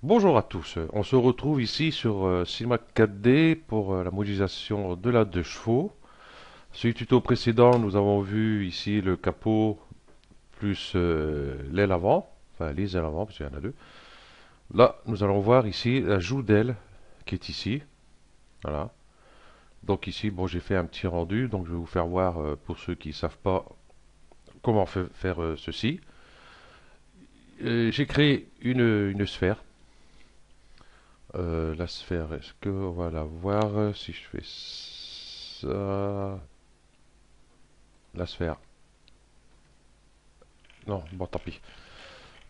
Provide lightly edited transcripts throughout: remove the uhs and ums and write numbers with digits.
Bonjour à tous, on se retrouve ici sur Cinema 4D pour la modélisation de la 2 chevaux. Sur le tuto précédent, nous avons vu ici le capot plus l'aile avant, enfin les ailes avant parce qu'il y en a deux. Là, nous allons voir ici la joue d'aile qui est ici. Voilà. Donc ici, bon, j'ai fait un petit rendu, donc je vais vous faire voir pour ceux qui ne savent pas comment faire ceci. J'ai créé une sphère. La sphère, est-ce qu'on va la voir si je fais ça? La sphère. Non, bon, tant pis.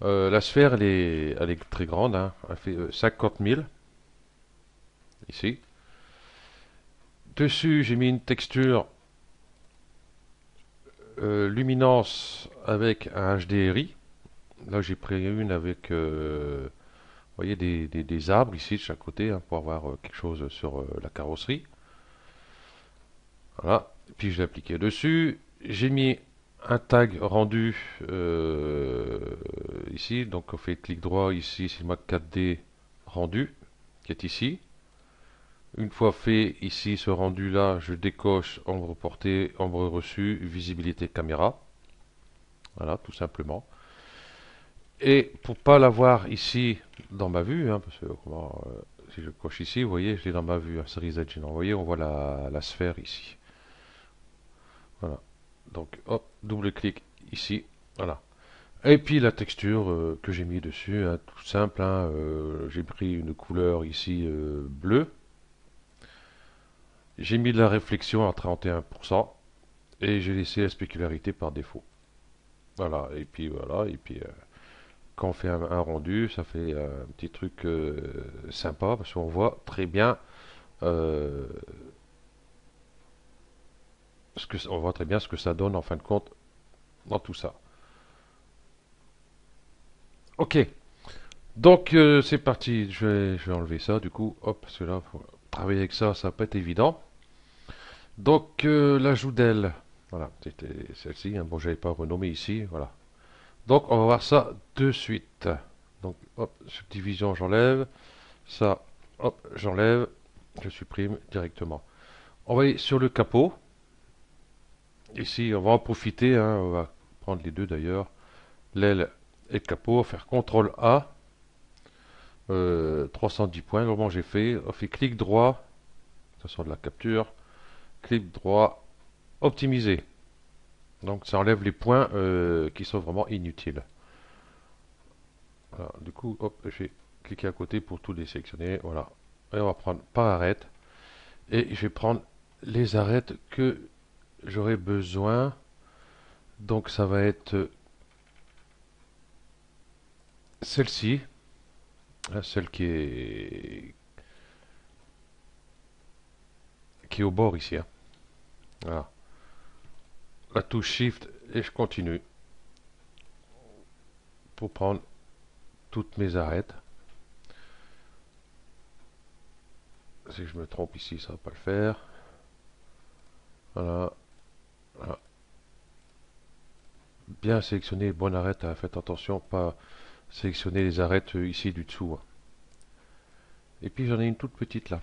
La sphère, elle est très grande, hein. Elle fait 50 000, ici. Dessus, j'ai mis une texture luminance avec un HDRI. Là, j'ai pris une avec, vous voyez, des arbres ici de chaque côté, hein, pour avoir quelque chose sur la carrosserie. Voilà. Puis, je l'ai appliqué dessus. J'ai mis un tag rendu ici. Donc, on fait clic droit ici, c'est le mode 4D rendu, qui est ici. Une fois fait ici ce rendu là, je décoche ombre portée, ombre reçue, visibilité caméra. Voilà, tout simplement. Et pour pas l'avoir ici dans ma vue, hein, parce que si je coche ici, vous voyez, je l'ai dans ma vue, hein, Series Engine. Vous voyez, on voit la sphère ici. Voilà. Donc, hop, double clic ici. Voilà. Et puis la texture que j'ai mis dessus, hein, tout simple, hein, j'ai pris une couleur ici bleue. J'ai mis de la réflexion à 31% et j'ai laissé la spécularité par défaut. Voilà, et puis voilà, et puis quand on fait un rendu, ça fait un petit truc sympa parce qu'on voit très bien euh, on voit très bien ce que ça donne en fin de compte dans tout ça. Ok, donc c'est parti, je vais enlever ça du coup, hop, parce que là, pour travailler avec ça, ça va pas être évident. Donc l'ajout d'aile, voilà, c'était celle-ci, hein, bon j'avais pas renommé ici, voilà. Donc on va voir ça de suite. Donc hop, subdivision j'enlève, ça, hop, j'enlève, je supprime directement. On va aller sur le capot. Ici, on va en profiter, hein, on va prendre les deux d'ailleurs, l'aile et le capot, faire CTRL A, 310 points, normalement j'ai fait, on fait clic droit, ça sort de la capture, clic droit, optimiser. Donc ça enlève les points qui sont vraiment inutiles. Voilà, du coup, hop, je vais cliquer à côté pour tout les sélectionner. Voilà. Et on va prendre par arête. Et je vais prendre les arêtes que j'aurai besoin. Donc ça va être celle-ci, hein, celle qui est au bord ici, hein. Voilà. La touche Shift et je continue pour prendre toutes mes arêtes. Si je me trompe ici, ça va pas le faire. Voilà. Voilà. Bien sélectionner, bonne arête, hein. Faites attention, pas sélectionner les arêtes ici du dessous, hein. Et puis j'en ai une toute petite là.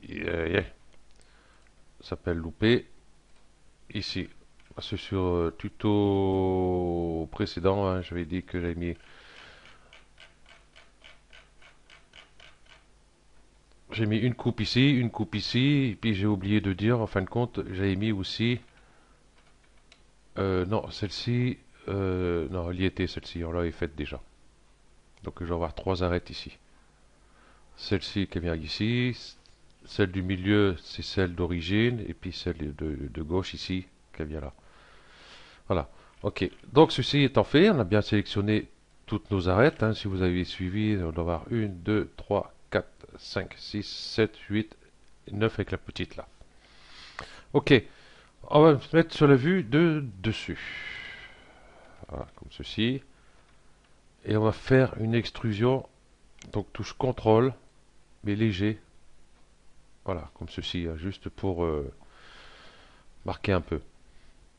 Yeah. Ça s'appelle loupé. Ici. Parce que sur tuto précédent, hein, j'avais dit que j'ai mis une coupe ici, et puis j'ai oublié de dire, en fin de compte, j'avais mis aussi, non, celle-ci, non, elle y était celle-ci, on l'avait faite déjà. Donc je vais avoir trois arêtes ici. Celle-ci qui vient ici, celle du milieu, c'est celle d'origine, et puis celle de gauche ici, qui vient là. Voilà. Ok. Donc ceci étant fait, on a bien sélectionné toutes nos arêtes, hein. Si vous avez suivi, on doit avoir 1, 2, 3, 4, 5, 6, 7, 8, 9 avec la petite là. Ok. On va se mettre sur la vue de dessus. Voilà, comme ceci. Et on va faire une extrusion. Donc touche CTRL, mais léger. Voilà, comme ceci, hein, juste pour marquer un peu.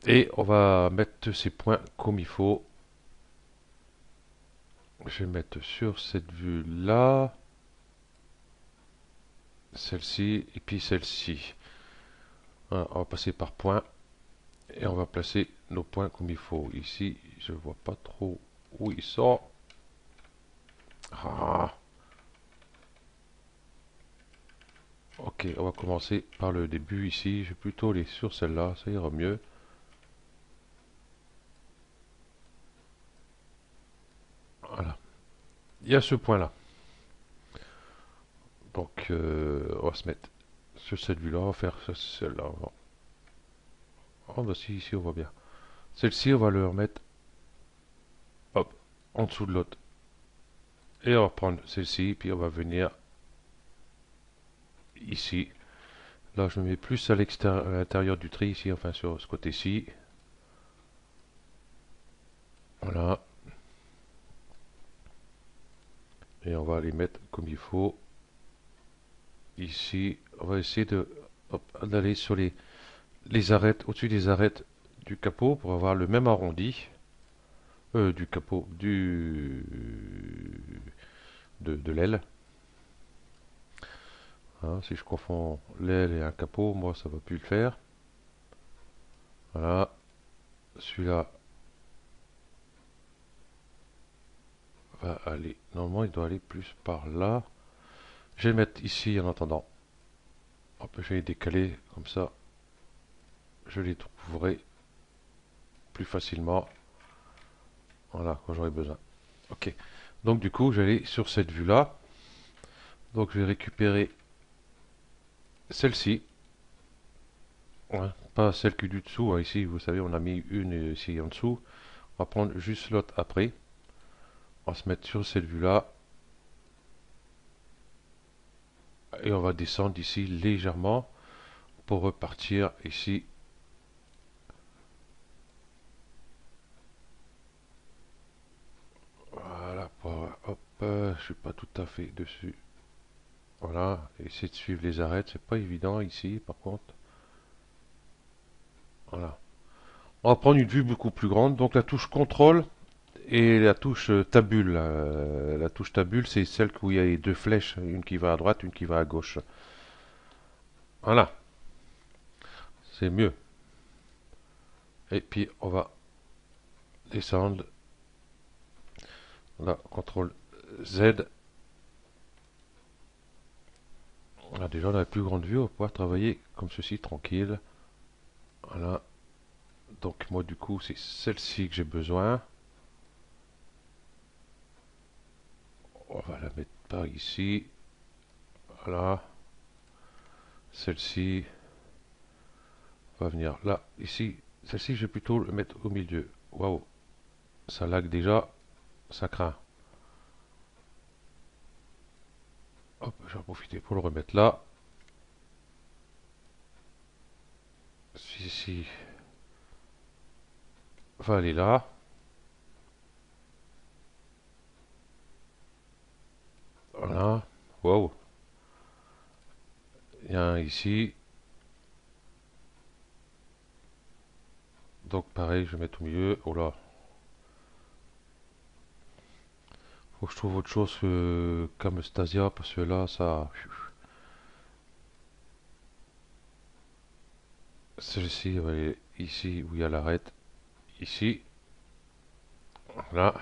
Et on va mettre ces points comme il faut. Je vais mettre sur cette vue-là, celle-ci, et puis celle-ci. Voilà, on va passer par points, et on va placer nos points comme il faut. Ici, je vois pas trop où ils sont. Ah, ok, on va commencer par le début ici. Je vais plutôt aller sur celle-là, ça ira mieux. Voilà. Il y a ce point-là. Donc, on va se mettre sur cette vue-là, on va faire celle-là. Oh, bah si, ici on voit bien. Celle-ci, on va le remettre, hop, en dessous de l'autre. Et on va prendre celle-ci, puis on va venir ici. Là, je me mets plus à l'intérieur du tri ici, enfin sur ce côté-ci. Voilà. Et on va les mettre comme il faut. Ici, on va essayer d'aller sur les arêtes, au-dessus des arêtes du capot pour avoir le même arrondi. Du capot, de l'aile. Hein, si je confonds l'aile et un capot, moi ça va plus le faire. Voilà. Celui-là va aller. Normalement, il doit aller plus par là. Je vais le mettre ici en attendant. Hop, je vais les décaler comme ça. Je les trouverai plus facilement. Voilà, quand j'aurai besoin. Ok. Donc du coup, je vais aller sur cette vue-là. Donc je vais récupérer celle-ci. Ouais, pas celle qui est du dessous. Hein. Ici, vous savez, on a mis une ici en dessous. On va prendre juste l'autre après. On va se mettre sur cette vue-là. Et on va descendre ici légèrement pour repartir ici. Voilà, hop, je suis pas tout à fait dessus. Voilà, essayer de suivre les arêtes, c'est pas évident ici par contre. Voilà. On va prendre une vue beaucoup plus grande, donc la touche contrôle et la touche tabule. La touche tabule, c'est celle où il y a les deux flèches, une qui va à droite, une qui va à gauche. Voilà, c'est mieux. Et puis on va descendre. Là, contrôle Z. Voilà, déjà on a la plus grande vue, on va pouvoir travailler comme ceci tranquille. Voilà. Donc moi du coup c'est celle-ci que j'ai besoin. On va la mettre par ici. Voilà. Celle-ci va venir là, ici. Celle-ci je vais plutôt le mettre au milieu. Waouh, ça lag déjà, ça craint. Hop, je vais en profiter pour le remettre là. Celui-ci va aller là. Voilà. Waouh. Il y a un ici. Donc pareil, je vais mettre au milieu. Oh là. Faut que je trouve autre chose que Camstasia parce que là, ça. Celui-ci va aller ici où il y a l'arête. Ici. Voilà.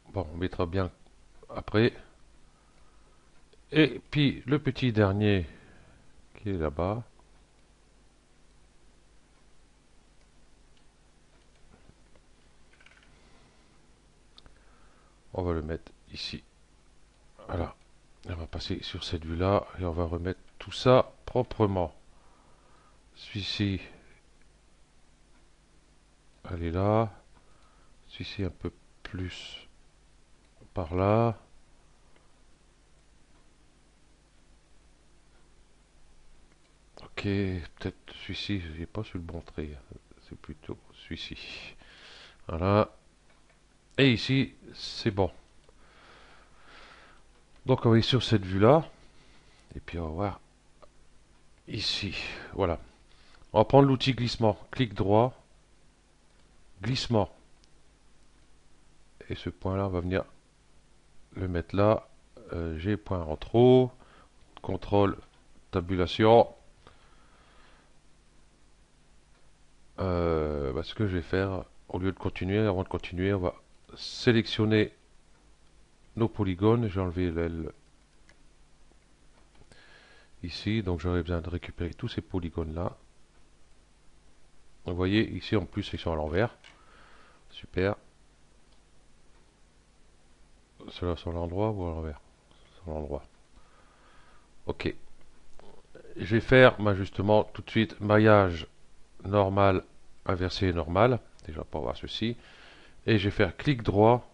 Bon, on mettra bien après. Et puis le petit dernier qui est là-bas. On va le mettre ici. Voilà. On va passer sur cette vue-là et on va remettre tout ça proprement. Celui-ci, elle est là. Celui-ci un peu plus par là. Ok, peut-être celui-ci, je n'ai pas sur le bon trait. C'est plutôt celui-ci. Voilà. Et ici, c'est bon. Donc on va aller sur cette vue-là. Et puis on va voir ici. Voilà. On va prendre l'outil glissement. Clic droit. Glissement. et ce point là on va venir le mettre là. G point en trop, contrôle tabulation. Ce que je vais faire, au lieu de continuer, avant de continuer, on va sélectionner nos polygones. J'ai enlevé l'aile ici, donc j'aurais besoin de récupérer tous ces polygones là. Vous voyez ici en plus ils sont à l'envers. Super. Ceux-là sont à l'endroit ou à l'envers? Sur l'endroit. Ok. Je vais faire justement tout de suite maillage normal, inversé normal. Déjà pour voir ceci. Et je vais faire clic droit,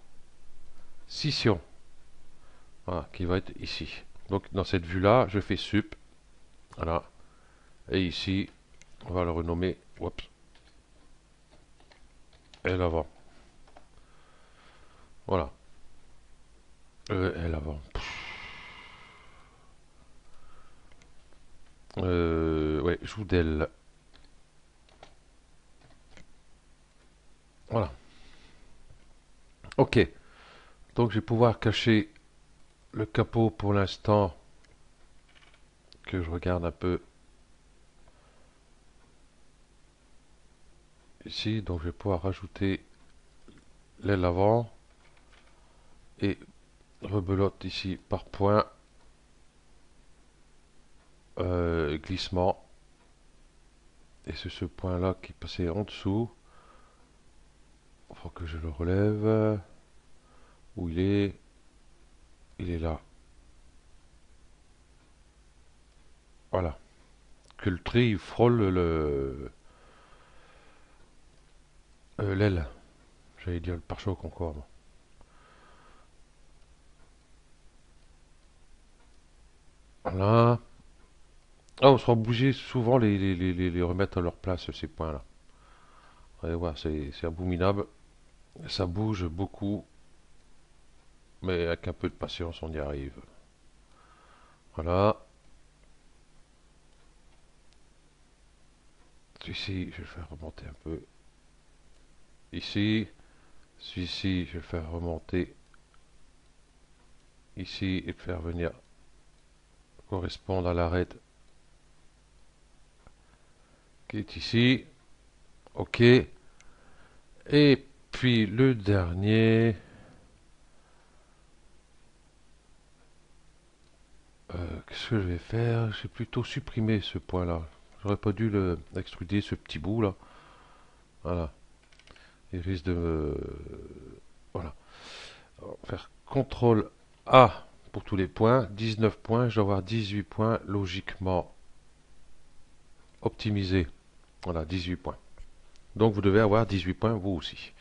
scission. Voilà, qui va être ici. Donc dans cette vue là, je fais sup. Voilà. Et ici, on va le renommer. Oups. Et l'avant. Voilà. Et l'avant. Ouais, joue d'aile. Voilà. Ok. Donc je vais pouvoir cacher le capot pour l'instant. Que je regarde un peu. Ici, donc je vais pouvoir rajouter l'aile avant. Et rebelote ici par point. Glissement. Et c'est ce point là qui passait en dessous. Il faut que je le relève. Où il est? Il est là. Voilà. Que le trait il frôle l'aile. J'allais dire le pare-choc encore. Voilà. Ah, on sera obligé souvent les remettre à leur place, ces points-là. Vous allez voir, c'est abominable. Ça bouge beaucoup. Mais avec un peu de patience, on y arrive. Voilà. Celui-ci, je vais le faire remonter un peu. Ici. Celui-ci, je vais le faire remonter. Ici, et le faire venir correspondre à l'arête qui est ici. Ok. Et puis le dernier. Qu'est-ce que je vais faire? J'ai plutôt supprimé ce point-là. J'aurais pas dû extruder ce petit bout là. Voilà. Il risque de me... Voilà. On va faire CTRL A pour tous les points. 19 points. Je dois avoir 18 points logiquement optimisés. Voilà, 18 points. Donc vous devez avoir 18 points vous aussi.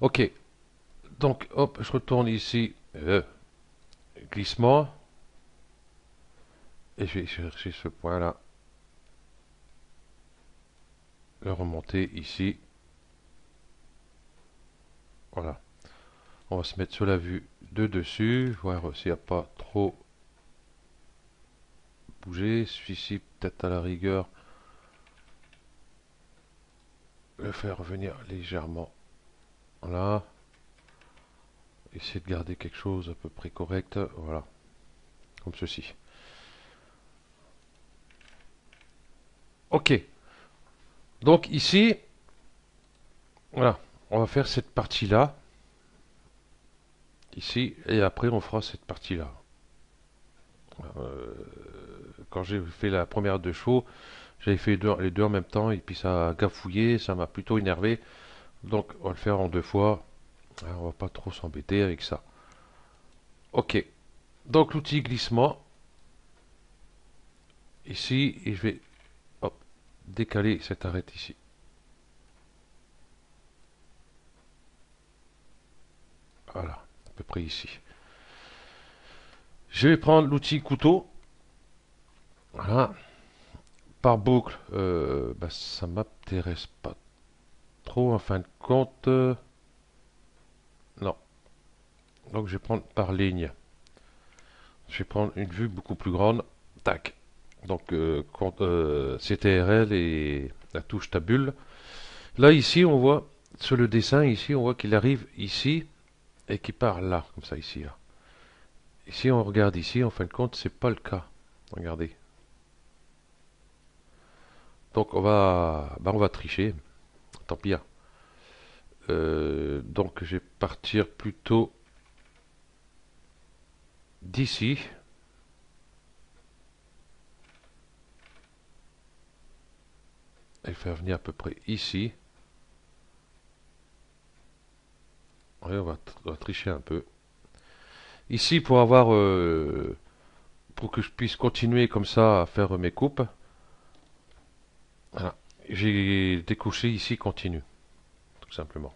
Ok. Donc hop, je retourne ici. Glissement. Et je vais chercher ce point là. Le remonter ici. Voilà. On va se mettre sur la vue de dessus, voir s'il n'y a pas trop bougé. Celui-ci, peut-être à la rigueur, le faire revenir légèrement. Voilà. Essayer de garder quelque chose à peu près correct. Voilà. Comme ceci. Ok. Donc ici, voilà. On va faire cette partie-là. Ici. Et après, on fera cette partie-là. Quand j'ai fait la première de chevaux, j'avais fait les deux en même temps. Et puis ça a gafouillé. Ça m'a plutôt énervé. Donc on va le faire en deux fois. On va pas trop s'embêter avec ça. Ok. Donc l'outil glissement. Ici. Et je vais hop, décaler cette arête ici. Voilà. À peu près ici. Je vais prendre l'outil couteau. Voilà. Par boucle. Ça m'intéresse pas trop en fin de compte. Non. Donc je vais prendre par ligne. Je vais prendre une vue beaucoup plus grande. Tac. Donc CTRL et la touche tabule. Là ici on voit sur le dessin ici on voit qu'il arrive ici et qui part là, comme ça ici. Là. Ici, on regarde ici, en fin de compte, c'est pas le cas. Regardez. Donc on va tricher. Tant pis. Hein. Donc je vais partir plutôt d'ici. Et faire venir à peu près ici. Oui, on va tricher un peu. Ici, pour avoir, pour que je puisse continuer comme ça à faire mes coupes, voilà. J'ai découché ici continue, tout simplement.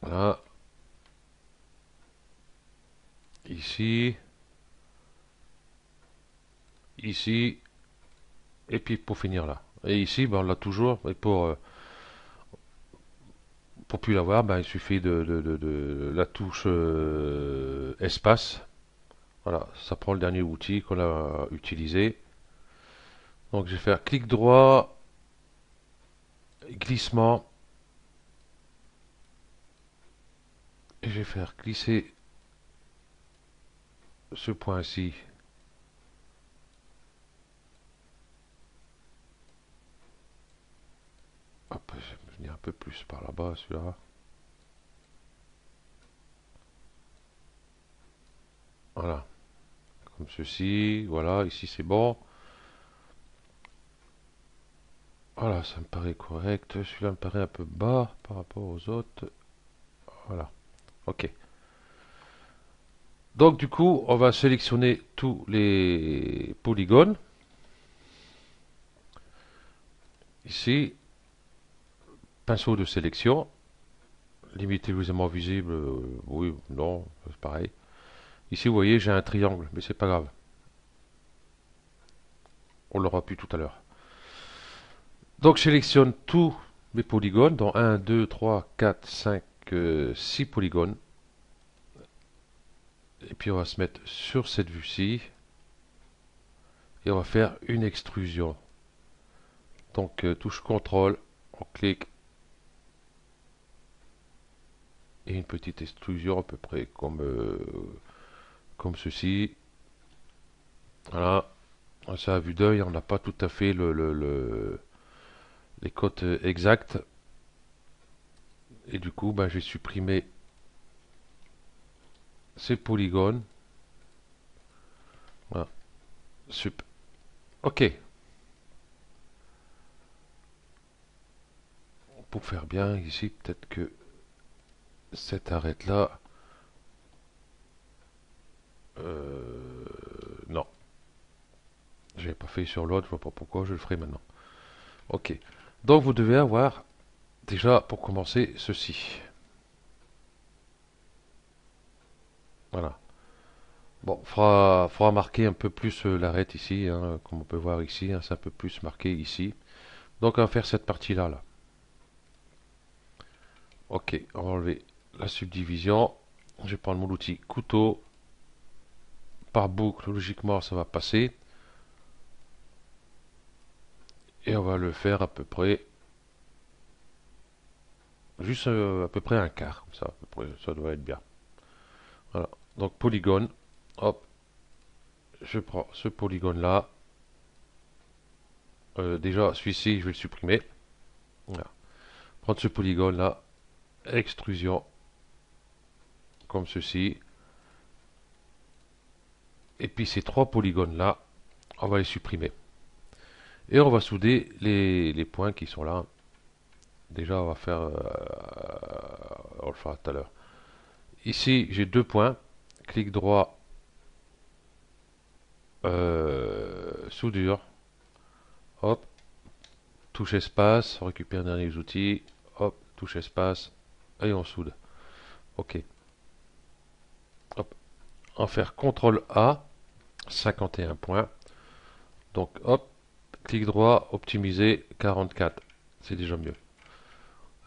Voilà, ici, ici, et puis pour finir là. Et ici, ben, on l'a toujours, et pour plus l'avoir, ben, il suffit de la touche espace. Voilà, ça prend le dernier outil qu'on a utilisé. Donc je vais faire clic droit, glissement, et je vais faire glisser ce point-ci. Hop, je vais venir un peu plus par là-bas, celui-là. Voilà, comme ceci. Voilà, ici c'est bon. Voilà, ça me paraît correct. Celui-là me paraît un peu bas par rapport aux autres. Voilà, ok. Donc du coup, on va sélectionner tous les polygones. Ici, pinceau de sélection. Limite évidemment visible, oui, non, c'est pareil. Ici, vous voyez, j'ai un triangle, mais c'est pas grave. On l'aura plus tout à l'heure. Donc, je sélectionne tous mes polygones, dont 1, 2, 3, 4, 5, 6 polygones. Et puis, on va se mettre sur cette vue-ci. Et on va faire une extrusion. Donc, touche CTRL, on clique. Et une petite extrusion à peu près comme ceci. Voilà. Ça, à vue d'œil, on n'a pas tout à fait les cotes exactes. Et du coup, ben, j'ai supprimé ces polygones. Voilà. Sup. Ok. Pour faire bien ici, peut-être que cette arête là. Non. Je l'ai pas fait sur l'autre, je vois pas pourquoi, je le ferai maintenant. Ok. Donc vous devez avoir déjà pour commencer ceci. Voilà. Bon, faudra marquer un peu plus l'arête ici, hein, comme on peut voir ici, hein, c'est un peu plus marqué ici. Donc on va faire cette partie-là. Là. Ok, on va enlever la subdivision. Je vais prendre mon outil couteau. Par boucle, logiquement, ça va passer. Et on va le faire à peu près, juste à peu près un quart, comme ça, à peu près, ça doit être bien. Voilà. Donc polygone, hop, je prends ce polygone-là. Déjà, celui-ci, je vais le supprimer. Voilà. Prendre ce polygone-là, extrusion, comme ceci. Et puis ces trois polygones-là, on va les supprimer. Et on va souder les points qui sont là. Déjà, on va faire, on le fera tout à l'heure. Ici, j'ai deux points. Clic droit, soudure. Hop, touche espace, on récupère les derniers outils. Hop, touche espace, et on soude. Ok. Hop, on va faire CTRL A, 51 points. Donc, hop, clic droit, optimiser, 44. C'est déjà mieux.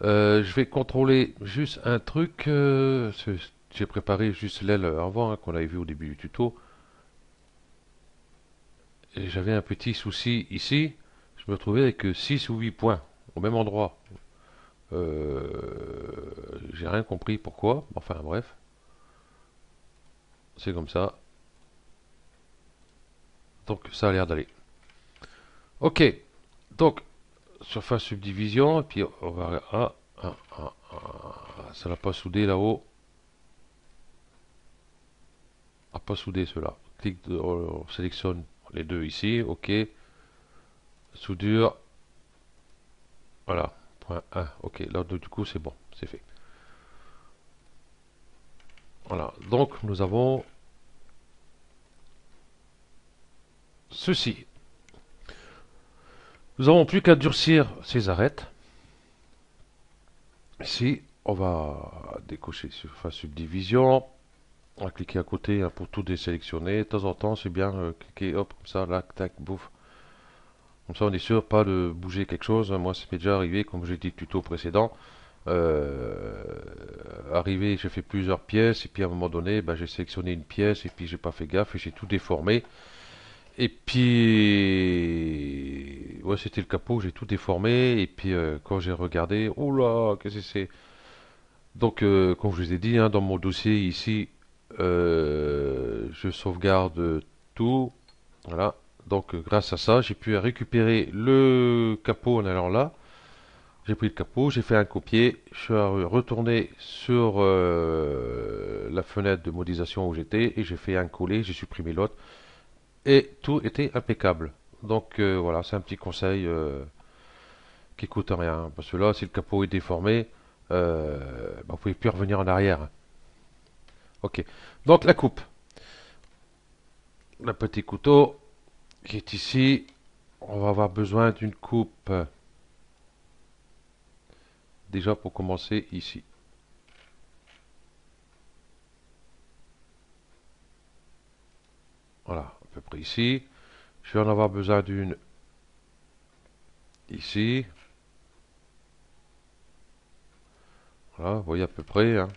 Je vais contrôler juste un truc. J'ai préparé juste l'aile avant hein, qu'on avait vu au début du tuto. J'avais un petit souci ici. Je me retrouvais avec 6 ou 8 points au même endroit. J'ai rien compris pourquoi. Enfin bref, c'est comme ça. Donc ça a l'air d'aller. Ok. Donc surface subdivision. Et puis on va... ça n'a pas soudé là-haut. A pas soudé cela. On sélectionne les deux ici. Ok. Soudure. Voilà. Point 1. Ok. Là du coup c'est bon. C'est fait. Voilà. Donc nous avons ceci. Nous n'avons plus qu'à durcir ces arêtes. Ici, on va décocher surface subdivision. On va cliquer à côté hein, pour tout désélectionner. De temps en temps, c'est bien cliquer, hop, comme ça, là, tac, bouffe. Comme ça, on est sûr pas de bouger quelque chose. Moi, ça m'est déjà arrivé, comme j'ai dit tuto précédent. Euh, Arrivé, j'ai fait plusieurs pièces, et puis à un moment donné, ben, j'ai sélectionné une pièce, et puis j'ai pas fait gaffe, et j'ai tout déformé. Et puis, ouais, c'était le capot, j'ai tout déformé. Et puis, quand j'ai regardé, oh là, qu'est-ce que c'est? Donc, comme je vous ai dit, hein, dans mon dossier ici, je sauvegarde tout. Voilà. Donc, grâce à ça, j'ai pu récupérer le capot en allant là. J'ai pris le capot, j'ai fait un copier, je suis retourné sur la fenêtre de modélisation où j'étais et j'ai fait un coller, j'ai supprimé l'autre et tout était impeccable. Donc voilà, c'est un petit conseil qui coûte rien. Parce que là, si le capot est déformé, vous pouvez plus revenir en arrière. Ok. Donc la coupe. Le petit couteau qui est ici. On va avoir besoin d'une coupe. Déjà pour commencer ici. Voilà, à peu près ici. Je vais en avoir besoin d'une ici. Voilà, vous voyez à peu près. Hein.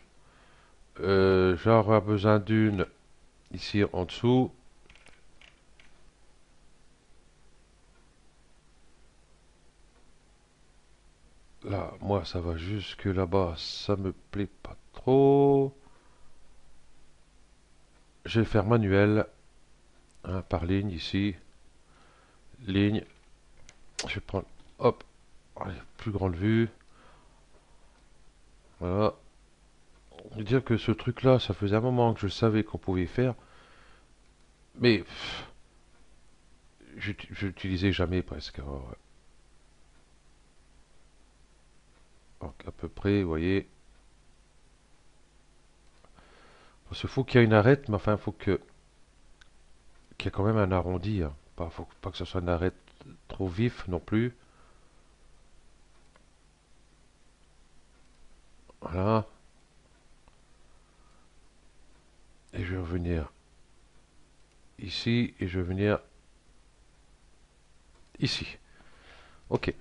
Je vais avoir besoin d'une ici en dessous. Là, moi, ça va jusque là-bas. Ça me plaît pas trop. Je vais faire manuel. Hein, par ligne ici. Ligne. Je vais prendre. Hop. Allez, plus grande vue. Voilà. Je veux dire que ce truc-là, ça faisait un moment que je savais qu'on pouvait faire. Mais je l'utilisais jamais presque. Alors, donc, à peu près, vous voyez. Parce qu'il faut qu'il y ait une arête, mais enfin, il faut qu'il y ait quand même un arrondi. Hein. Faut pas que ce soit une arête trop vif non plus. Voilà. Et je vais revenir ici et je vais venir ici. Ok.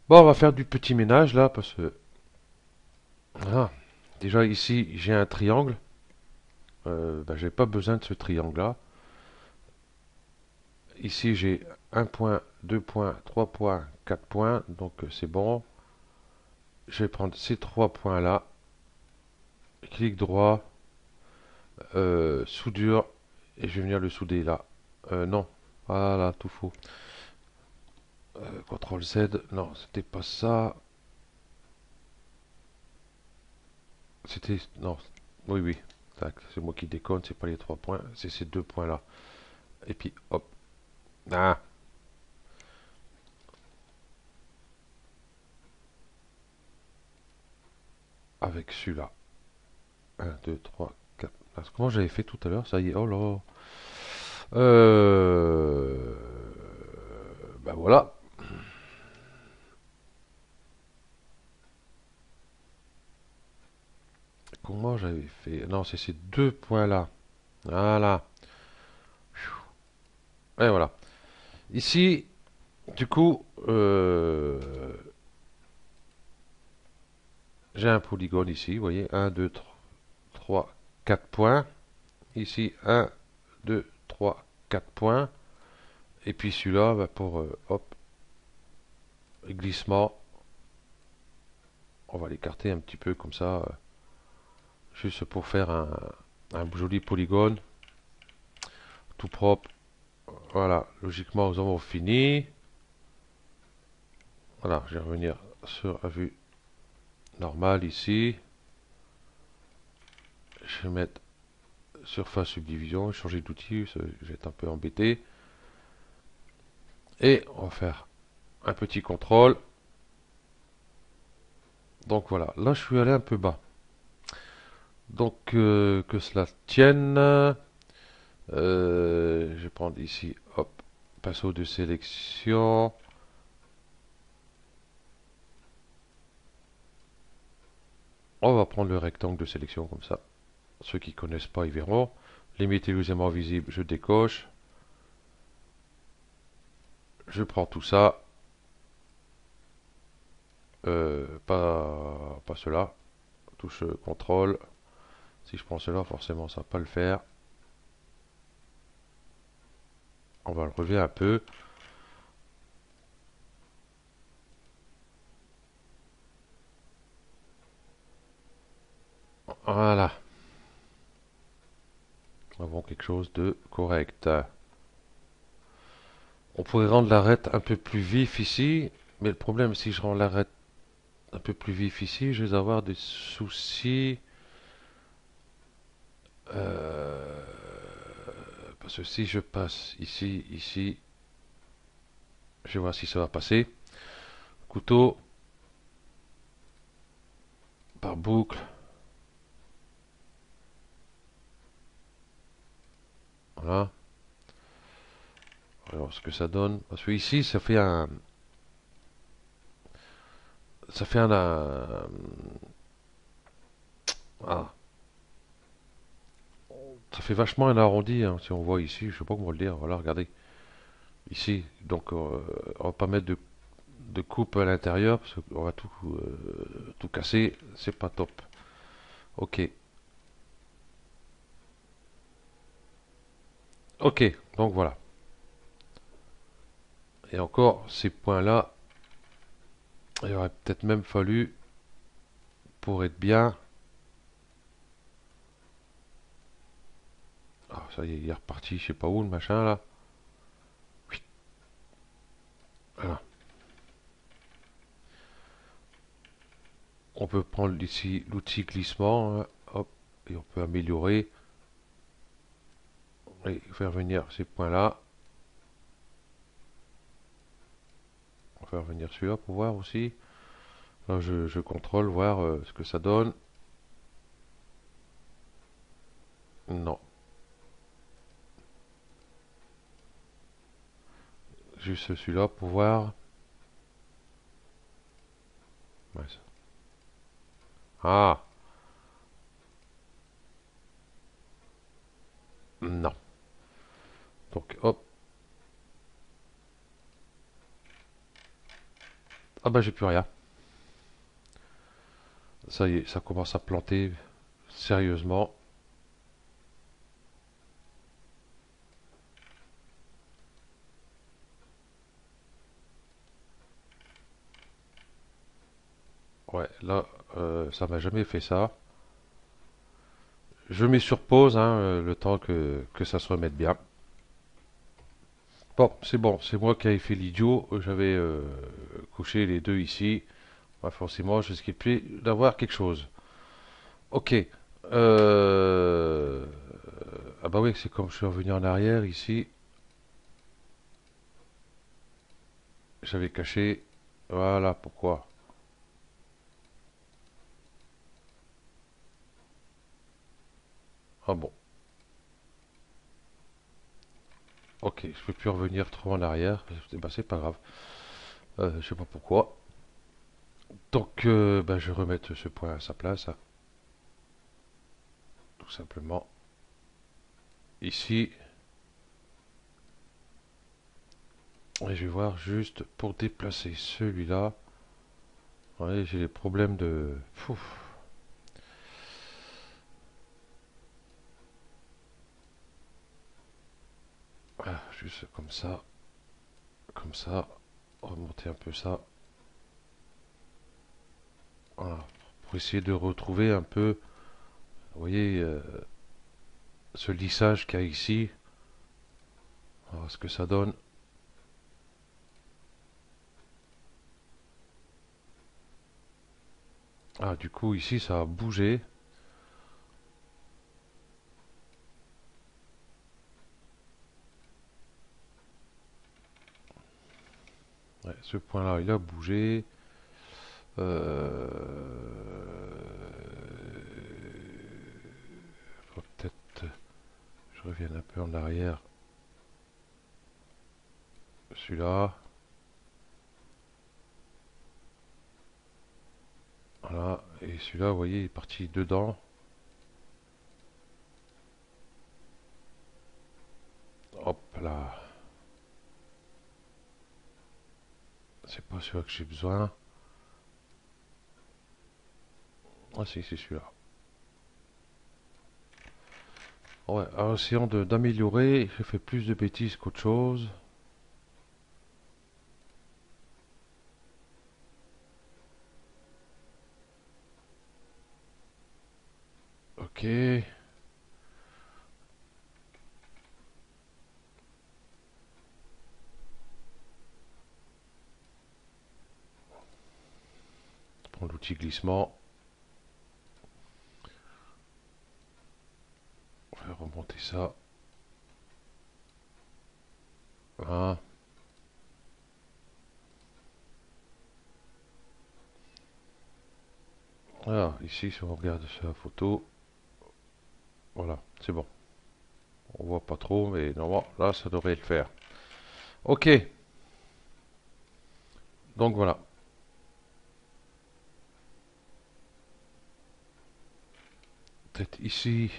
Bon, on va faire du petit ménage là parce que ah, déjà ici j'ai un triangle. J'ai pas besoin de ce triangle là. Ici j'ai un point, 2 points, 3 points, 4 points. Donc c'est bon. Je vais prendre ces 3 points là. Clic droit, soudure et je vais venir le souder là. Non. Voilà, tout faux. CTRL Z, non, c'était pas ça. C'était. Non, oui, oui. C'est moi qui déconne, c'est pas les 3 points, c'est ces 2 points là. Et puis hop. Ah, avec celui-là. Un 2 3 4. Comment j'avais fait tout à l'heure? Ça y est, oh là. Euh... Ben voilà. Comment j'avais fait? Non, c'est ces 2 points là. Voilà. Et voilà. Ici, du coup, j'ai un polygone ici, vous voyez, un 2 3 4 points. Ici, un 2 3 4 points. Et puis celui-là, pour hop, glissement. On va l'écarter un petit peu comme ça, juste pour faire un joli polygone, tout propre. Voilà, logiquement nous avons fini. Voilà, je vais revenir sur la vue normale ici. Je vais mettre surface subdivision, changer d'outil, je vais être un peu embêté. Et on va faire un petit contrôle. Donc voilà, là je suis allé un peu bas. Donc que cela tienne, je vais prendre ici, hop, pinceau de sélection. On va prendre le rectangle de sélection comme ça. Ceux qui ne connaissent pas, ils verront. Limite illusément visible, je décoche. Je prends tout ça. Pas cela. Touche CTRL. Si je prends cela, forcément, ça ne va pas le faire. On va le relever un peu. Voilà. Nous avons quelque chose de correct. On pourrait rendre l'arête un peu plus vif ici. Mais le problème, si je rends l'arête un peu plus vif ici, je vais avoir des soucis. Euh, Parce que si je passe ici, ici, je vais voir si ça va passer. Couteau par boucle. Voilà. Alors ce que ça donne. Parce que ici, ça fait un. Ça fait ah, ça fait vachement un arrondi, hein, si on voit ici. Je sais pas comment le dire. Voilà, regardez. Ici. Donc on va pas mettre de coupe à l'intérieur. Parce qu'on va tout casser. C'est pas top. Ok. Ok. Donc voilà. Et encore, ces points-là, il aurait peut-être même fallu, pour être bien. Ah, ça y est, il est reparti, je sais pas où le machin là. Oui, voilà. On peut prendre ici l'outil glissement, hein, hop, et on peut améliorer et faire venir ces points-là. On va faire venir celui-là pour voir aussi. Là, je contrôle, voir ce que ça donne. Non, juste celui-là pour voir. Ouais, ah, non. Donc, hop. Ah bah j'ai plus rien. Ça y est, ça commence à planter sérieusement. Ouais, là, ça m'a jamais fait ça. Je mets sur pause, hein, le temps que ça se remette bien. Bon, c'est moi qui avais fait l'idiot. J'avais couché les deux ici. Ouais, forcément, je risquais plus d'avoir quelque chose. Ok. Euh, Ah bah oui, c'est comme je suis revenu en arrière ici. J'avais caché. Voilà pourquoi. Ah bon. Ok, je peux plus revenir trop en arrière. Bah, c'est pas grave. Je sais pas pourquoi. Donc, bah, je vais remettre ce point à sa place, hein, tout simplement. Ici. Et je vais voir juste pour déplacer celui-là. Ouais, j'ai des problèmes de. Pouf. Ah, juste comme ça. Comme ça. Remonter un peu ça. Voilà. Pour essayer de retrouver un peu, vous voyez, ce lissage qu'il y a ici. Alors, ce que ça donne. Ah, du coup, ici, ça a bougé. Ouais, ce point-là, il a bougé. Euh... Faut peut-être je revienne un peu en arrière. Celui-là. Voilà. Et celui-là, vous voyez, il est parti dedans. Hop là. C'est pas celui que j'ai besoin. Ah si, c'est celui-là. Ouais, en essayant d'améliorer, j'ai fait plus de bêtises qu'autre chose. Ok. Prends l'outil glissement. On va remonter ça. Voilà. Voilà, ici, si on regarde sur la photo, voilà, c'est bon. On voit pas trop, mais normalement, là, ça devrait le faire. Ok, donc voilà. Peut-être ici.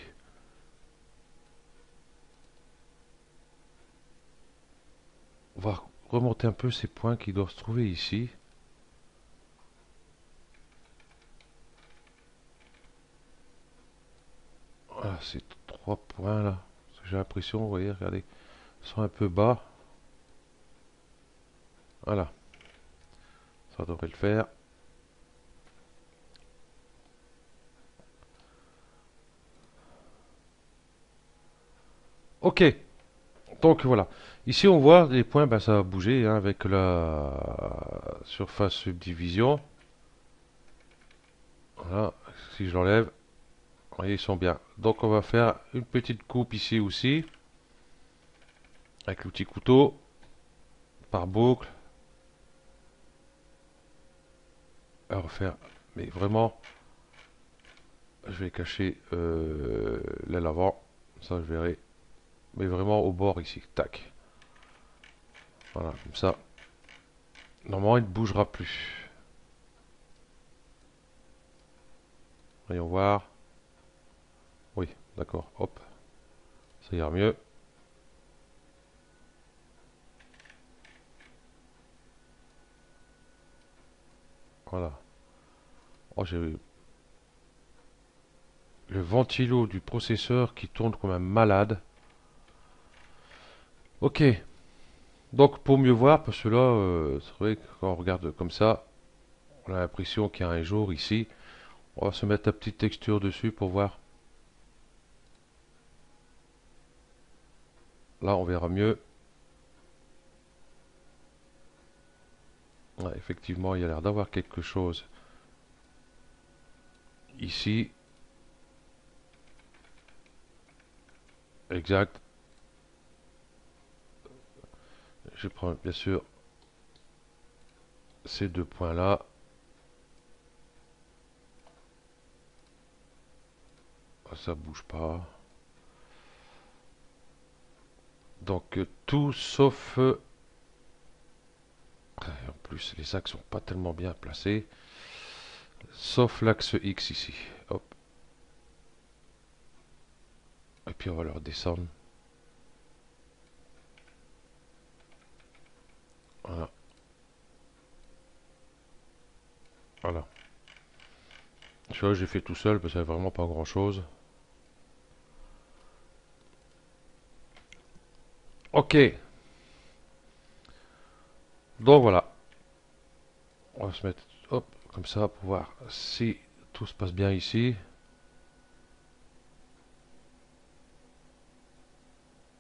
On va remonter un peu ces points qui doivent se trouver ici. Voilà, ces trois points là. J'ai l'impression, vous voyez, regardez, ils sont un peu bas. Voilà, ça devrait le faire. Ok, donc voilà. Ici, on voit les points, ben, ça a bougé hein, avec la surface subdivision. Voilà, si je l'enlève, vous voyez, ils sont bien. Donc, on va faire une petite coupe ici aussi, avec le petit couteau, par boucle. À refaire, mais vraiment, je vais cacher l'aile avant, ça je verrai. Mais vraiment au bord ici, tac. Voilà, comme ça. Normalement, il ne bougera plus. Voyons voir. Oui, d'accord, hop, ça ira mieux. Voilà. Oh, j'ai le ventilo du processeur qui tourne comme un malade. Ok, donc pour mieux voir, parce que là, c'est vrai que quand on regarde comme ça, on a l'impression qu'il y a un jour ici. On va se mettre la petite texture dessus pour voir. Là, on verra mieux. Ouais, effectivement, il y a l'air d'avoir quelque chose ici. Exact. Je prends bien sûr ces deux points-là. Ah, ça bouge pas. Donc tout sauf... en plus, les axes sont pas tellement bien placés. Sauf l'axe X ici. Hop. Et puis on va le redescendre. Voilà. Voilà. Tu vois, j'ai fait tout seul parce qu'il n'y a vraiment pas grand-chose. Ok. Donc voilà. On va se mettre... Hop. comme ça pour voir si tout se passe bien ici.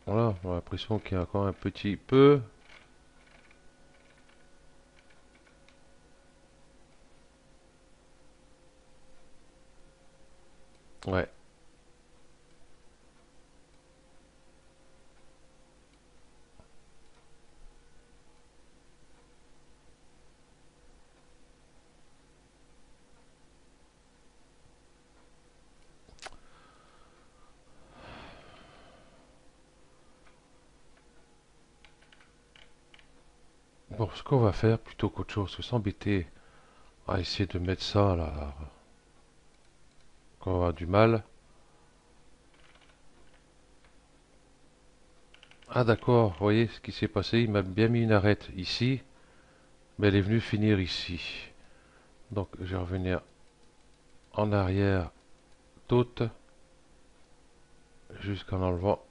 Voilà, on a l'impression qu'il y a encore un petit peu. Ouais. Bon, ce qu'on va faire plutôt qu'autre chose que s'embêter à essayer de mettre ça là, quand on a du mal. Ah d'accord, vous voyez ce qui s'est passé, il m'a bien mis une arête ici, mais elle est venue finir ici. Donc je vais revenir en arrière toute, jusqu'en enlevant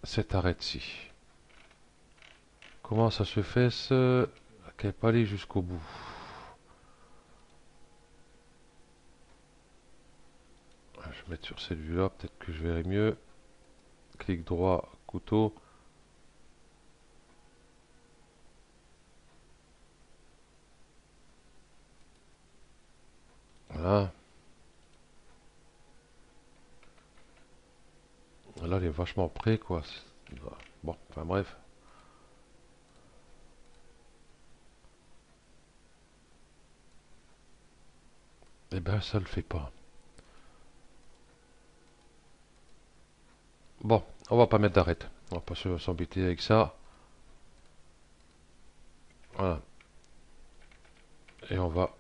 cette arête-ci. Comment ça se fait ce... qu'elle pas aller jusqu'au bout? Je vais mettre sur cette vue-là, peut-être que je verrai mieux. Clic droit, couteau. Voilà. Là, elle est vachement près, quoi. Bon, enfin bref. Eh ben, ça le fait pas. Bon, on va pas mettre d'arête. On va pas s'embêter avec ça. Voilà. Et on va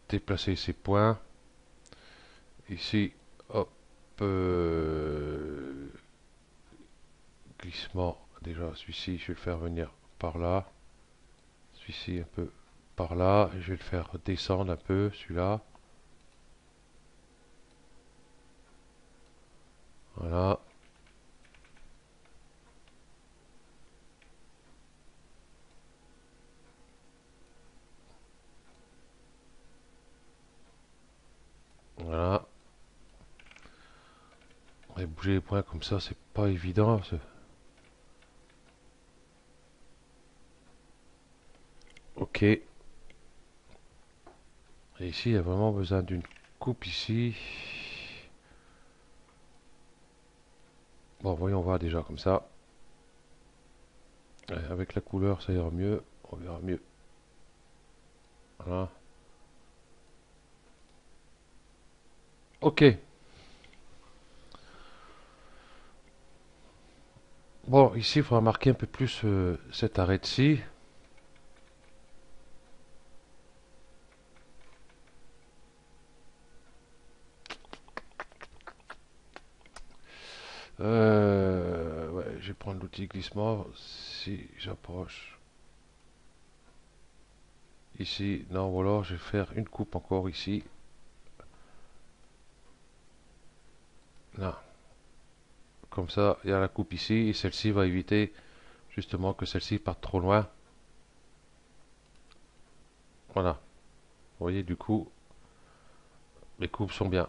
déplacer ces points. Ici, hop. Glissement. Déjà, celui-ci, je vais le faire venir par là. Celui-ci, un peu par là. Je vais le faire descendre un peu, celui-là. Voilà. Voilà. Et bouger les points comme ça, c'est pas évident. Ok. Et ici, il y a vraiment besoin d'une coupe ici. Bon, voyons voir déjà comme ça. Avec la couleur, ça ira mieux. On verra mieux. Voilà. Ok. Bon, ici, il faudra marquer un peu plus cette arête-ci. Ouais, je vais prendre l'outil glissement. Si j'approche ici, non, voilà, je vais faire une coupe encore ici. Là, comme ça, il y a la coupe ici et celle-ci va éviter justement que celle-ci parte trop loin. Voilà. Vous voyez, du coup, les coupes sont bien.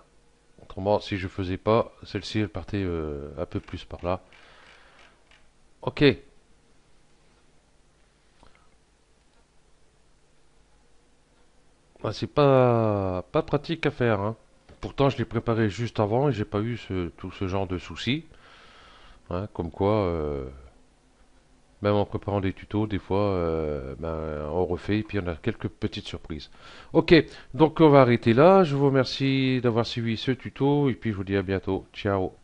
Autrement, si je faisais pas, celle-ci, elle partait un peu plus par là. Ok. Ah, c'est pas pratique à faire, hein. Pourtant, je l'ai préparé juste avant et j'ai pas eu tout ce genre de soucis, hein. Comme quoi, même en préparant des tutos, des fois, ben, on refait et puis on a quelques petites surprises. Ok, donc on va arrêter là. Je vous remercie d'avoir suivi ce tuto et puis je vous dis à bientôt. Ciao.